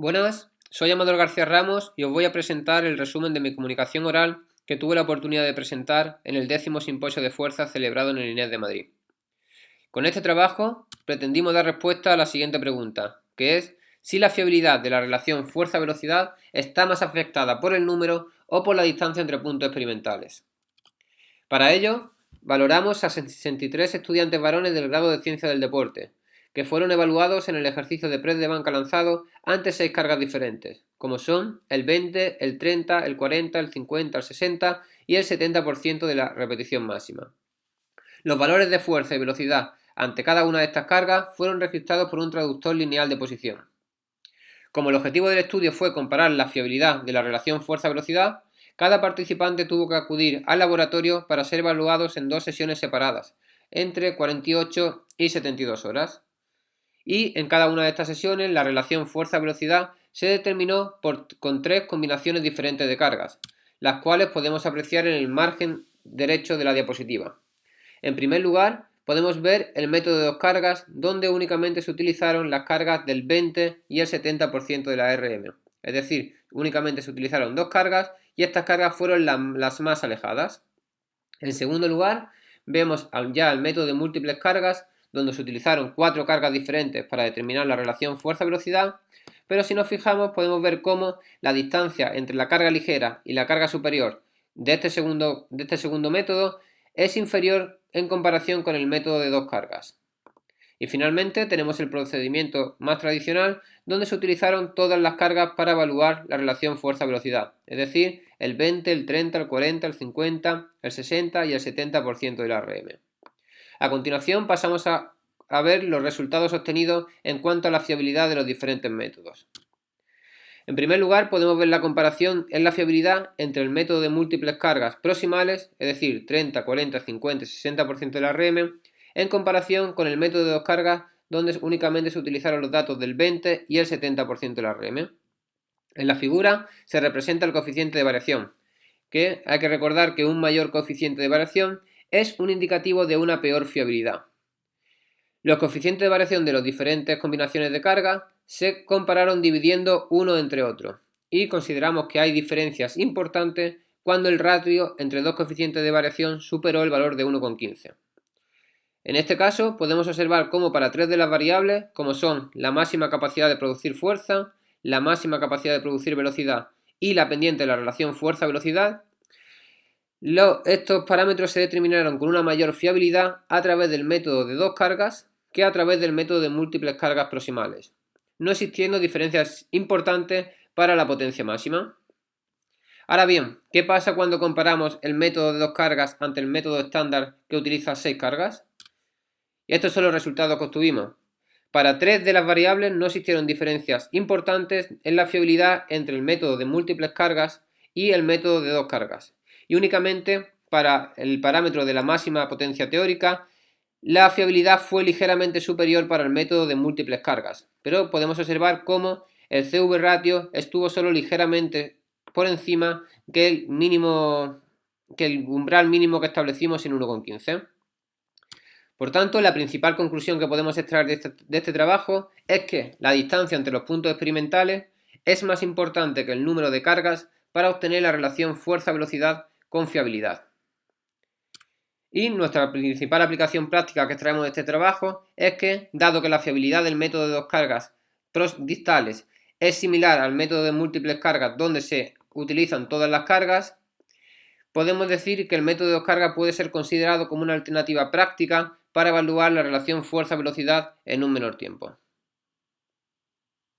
Buenas, soy Amador García Ramos y os voy a presentar el resumen de mi comunicación oral que tuve la oportunidad de presentar en el 10º Simposio de Fuerza celebrado en el INEF de Madrid. Con este trabajo pretendimos dar respuesta a la siguiente pregunta, que es si la fiabilidad de la relación fuerza-velocidad está más afectada por el número o por la distancia entre puntos experimentales. Para ello, valoramos a 63 estudiantes varones del grado de Ciencia del Deporte, que fueron evaluados en el ejercicio de press de banca lanzado ante 6 cargas diferentes, como son el 20, el 30, el 40, el 50, el 60 y el 70% de la repetición máxima. Los valores de fuerza y velocidad ante cada una de estas cargas fueron registrados por un traductor lineal de posición. Como el objetivo del estudio fue comparar la fiabilidad de la relación fuerza-velocidad, cada participante tuvo que acudir al laboratorio para ser evaluados en 2 sesiones separadas, entre 48 y 72 horas. Y en cada una de estas sesiones la relación fuerza-velocidad se determinó con 3 combinaciones diferentes de cargas, las cuales podemos apreciar en el margen derecho de la diapositiva. En primer lugar, podemos ver el método de 2 cargas, donde únicamente se utilizaron las cargas del 20 y el 70% de la RM. Es decir, únicamente se utilizaron 2 cargas y estas cargas fueron las más alejadas. En segundo lugar, vemos ya el método de múltiples cargas, donde se utilizaron 4 cargas diferentes para determinar la relación fuerza-velocidad, pero si nos fijamos podemos ver cómo la distancia entre la carga ligera y la carga superior de este segundo método es inferior en comparación con el método de 2 cargas. Y finalmente tenemos el procedimiento más tradicional, donde se utilizaron todas las cargas para evaluar la relación fuerza-velocidad, es decir, el 20, el 30, el 40, el 50, el 60 y el 70% de la RM. A continuación pasamos a ver los resultados obtenidos en cuanto a la fiabilidad de los diferentes métodos. En primer lugar, podemos ver la comparación en la fiabilidad entre el método de múltiples cargas proximales, es decir, 30, 40, 50 y 60% de la RM, en comparación con el método de 2 cargas, donde únicamente se utilizaron los datos del 20 y el 70% de la RM. En la figura se representa el coeficiente de variación, que hay que recordar que un mayor coeficiente de variación es un indicativo de una peor fiabilidad. Los coeficientes de variación de las diferentes combinaciones de carga se compararon dividiendo uno entre otro y consideramos que hay diferencias importantes cuando el ratio entre dos coeficientes de variación superó el valor de 1,15. En este caso podemos observar cómo para 3 de las variables, como son la máxima capacidad de producir fuerza, la máxima capacidad de producir velocidad y la pendiente de la relación fuerza-velocidad, estos parámetros se determinaron con una mayor fiabilidad a través del método de 2 cargas que a través del método de múltiples cargas proximales, no existiendo diferencias importantes para la potencia máxima. Ahora bien, ¿qué pasa cuando comparamos el método de 2 cargas ante el método estándar que utiliza 6 cargas? Y estos son los resultados que obtuvimos. Para 3 de las variables no existieron diferencias importantes en la fiabilidad entre el método de múltiples cargas y el método de 2 cargas. Y únicamente para el parámetro de la máxima potencia teórica, la fiabilidad fue ligeramente superior para el método de múltiples cargas, pero podemos observar cómo el CV ratio estuvo solo ligeramente por encima que el umbral mínimo que establecimos en 1,15. Por tanto, la principal conclusión que podemos extraer de este trabajo es que la distancia entre los puntos experimentales es más importante que el número de cargas para obtener la relación fuerza-velocidad con fiabilidad. Y nuestra principal aplicación práctica que extraemos de este trabajo es que, dado que la fiabilidad del método de 2 cargas distales es similar al método de múltiples cargas donde se utilizan todas las cargas, podemos decir que el método de 2 cargas puede ser considerado como una alternativa práctica para evaluar la relación fuerza-velocidad en un menor tiempo.